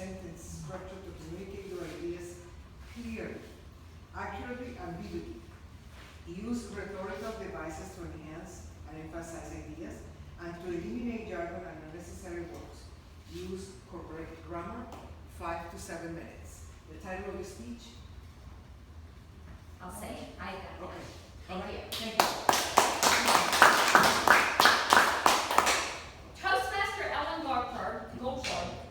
sentence structure to communicate your ideas clearly, accurately, and vividly. Use rhetorical devices to enhance and emphasize ideas, and to eliminate jargon and unnecessary words. Use correct grammar, 5 to 7 minutes. The title of your speech? I'll say it. I got it. Okay. Thank All you. right. Thank you. Toastmaster Ellen Goldfarb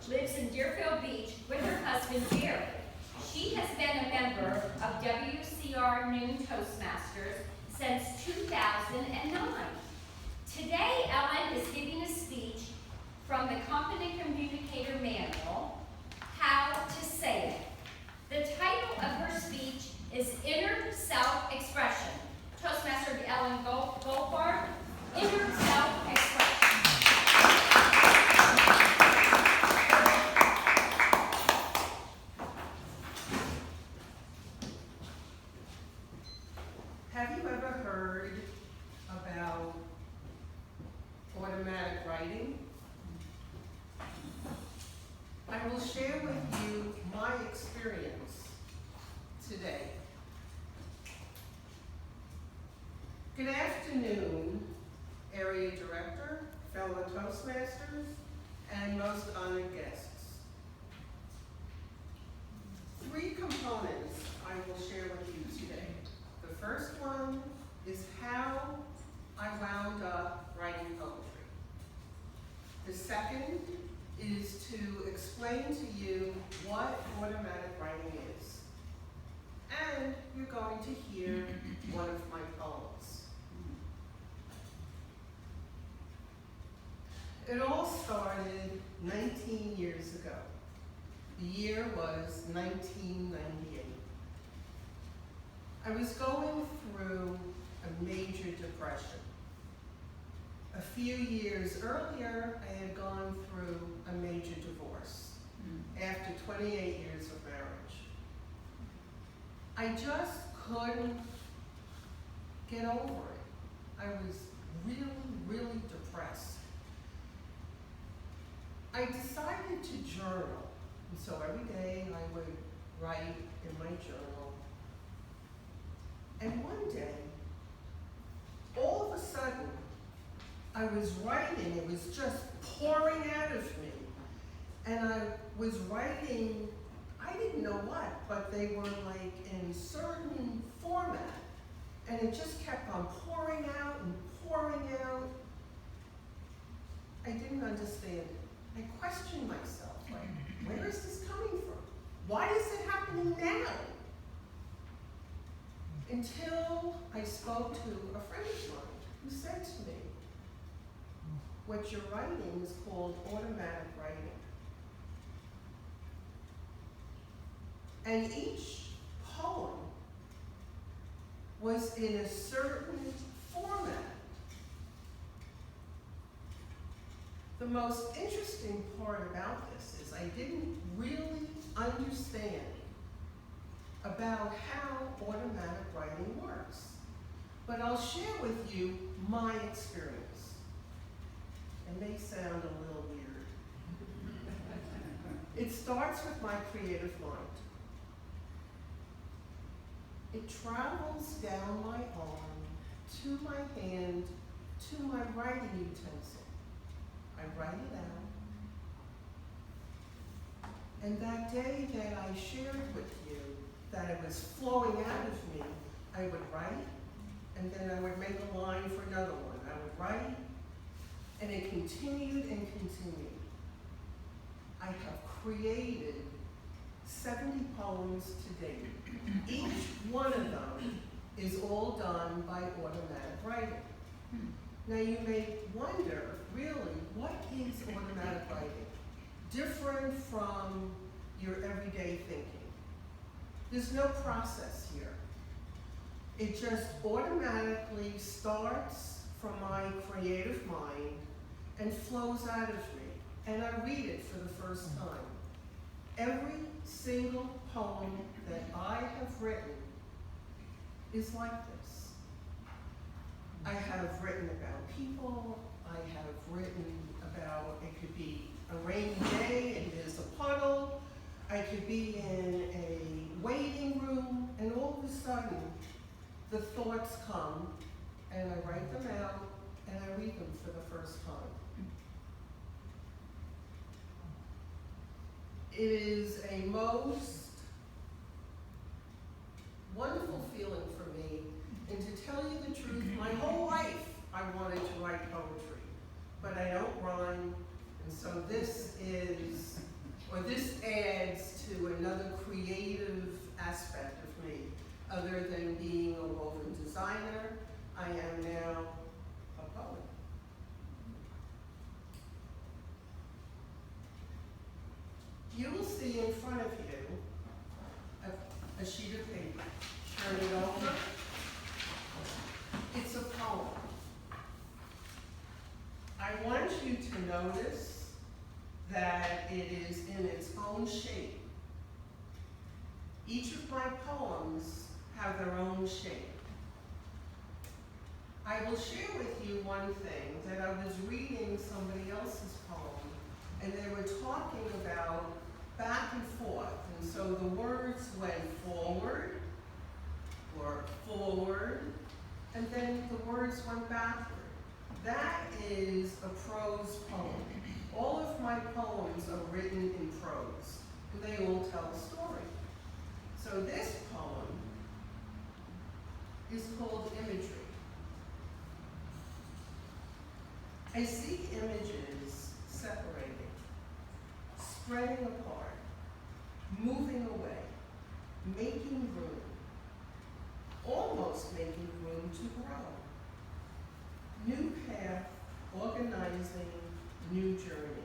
lives in Deerfield Beach with her husband Jerry. She has been a member of WCR Toastmasters since 2009. Today, Ellen is giving a speech from the Competent Communicator Manual, How to Say It. The title of her speech is Inner Self-Expression. Toastmaster Ellen Goldfarb, Inner Self-Expression. Have you ever heard about automatic writing? I will share with you my experience today. Good afternoon, Area Director, fellow Toastmasters, and most honored guests. 3 components I will share with you today. The first one is how I wound up writing poetry. The second is to explain to you what automatic writing is. And you're going to hear one of my poems. It all started 19 years ago. The year was 1998. I was going through a major depression. A few years earlier, I had gone through a major divorce after 28 years of marriage. I just couldn't get over it. I was really, really depressed. I decided to journal. And so every day I would write in my journal. And one day, all of a sudden, I was writing, it was just pouring out of me. And I was writing, I didn't know what, but they were like in certain format. And it just kept on pouring out and pouring out. I didn't understand it. I questioned myself, like, where is this coming from? Why is it happening now? Until I spoke to a friend of mine who said to me, what you're writing is called automatic writing. And each poem was in a certain format. The most interesting part about this is I didn't really understand about how automatic writing works. But I'll share with you my experience. It may sound a little weird. It starts with my creative mind. It travels down my arm, to my hand, to my writing utensil. I write it out. And that day that I shared with you that it was flowing out of me, I would write, and then I would make a line for another one. I would write, and it continued and continued. I have created 70 poems to date. Each one of them is all done by automatic writing. Now you may wonder, really, what is automatic writing? Different from your everyday thinking. There's no process here. It just automatically starts from my creative mind and flows out of me, and I read it for the first time. Every single poem that I have written is like this. I have written about people, I have written about, it could be a rainy day and there's a puddle, I could be in a waiting room, and all of a sudden, the thoughts come, and I write them out, and I read them for the first time. It is a most wonderful feeling for me, and to tell you the truth, my whole life I wanted to write poetry, but I don't rhyme, and so this adds to another creative aspect of me. Other than being a woven designer, I am now a poet. You will see in front of you a sheet of paper. Turn it over. It's a poem. I want you to notice that it is in its own shape. Each of my poems have their own shape. I will share with you one thing, that I was reading somebody else's poem, and they were talking about back and forth, and so the words went forward, or forward, and then the words went backward. That is a prose poem. All of my poems are written in prose, and they all tell a story. So this poem is called Imagery. I see images separating, spreading apart, moving away, making room, almost making room to grow. New path, organizing, new journey.